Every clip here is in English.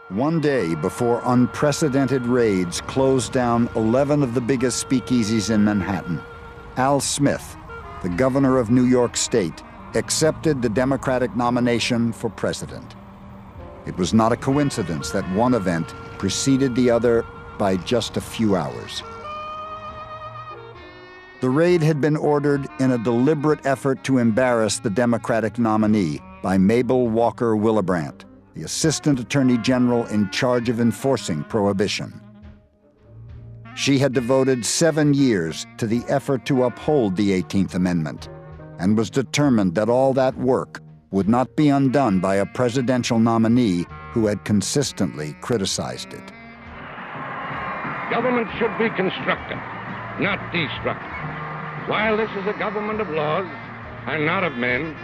One day before unprecedented raids closed down 11 of the biggest speakeasies in Manhattan, Al Smith, the governor of New York State, accepted the Democratic nomination for president. It was not a coincidence that one event preceded the other by just a few hours. The raid had been ordered in a deliberate effort to embarrass the Democratic nominee by Mabel Walker Willebrandt, the Assistant Attorney General in charge of enforcing prohibition. She had devoted 7 years to the effort to uphold the 18th Amendment and was determined that all that work would not be undone by a presidential nominee who had consistently criticized it. Government should be constructive, not destructive. While this is a government of laws and not of men,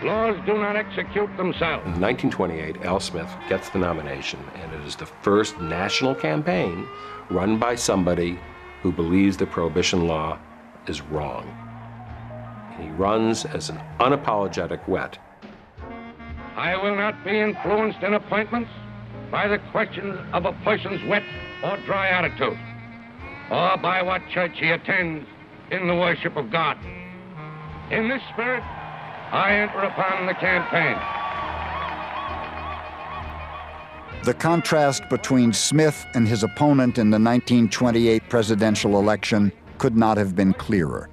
laws do not execute themselves. In 1928, Al Smith gets the nomination, and it is the first national campaign run by somebody who believes the prohibition law is wrong. And he runs as an unapologetic wet. I will not be influenced in appointments by the question of a person's wet or dry attitude, or by what church he attends in the worship of God. In this spirit, I enter upon the campaign. The contrast between Smith and his opponent in the 1928 presidential election could not have been clearer.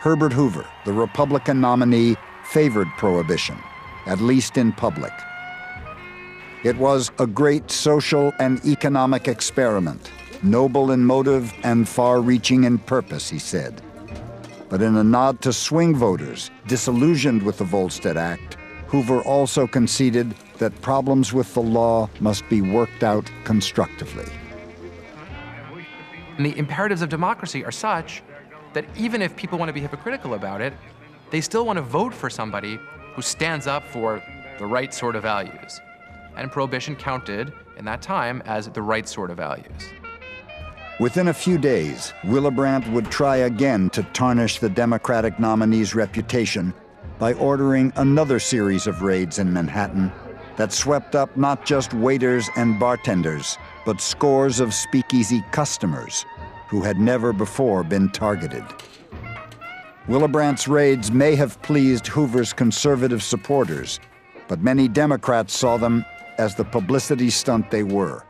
Herbert Hoover, the Republican nominee, favored prohibition, at least in public. It was a great social and economic experiment, noble in motive and far-reaching in purpose, he said. But in a nod to swing voters disillusioned with the Volstead Act, Hoover also conceded that problems with the law must be worked out constructively. And the imperatives of democracy are such that even if people want to be hypocritical about it, they still want to vote for somebody who stands up for the right sort of values. And prohibition counted in that time as the right sort of values. Within a few days, Willebrandt would try again to tarnish the Democratic nominee's reputation by ordering another series of raids in Manhattan that swept up not just waiters and bartenders, but scores of speakeasy customers who had never before been targeted. Willebrandt's raids may have pleased Hoover's conservative supporters, but many Democrats saw them as the publicity stunt they were.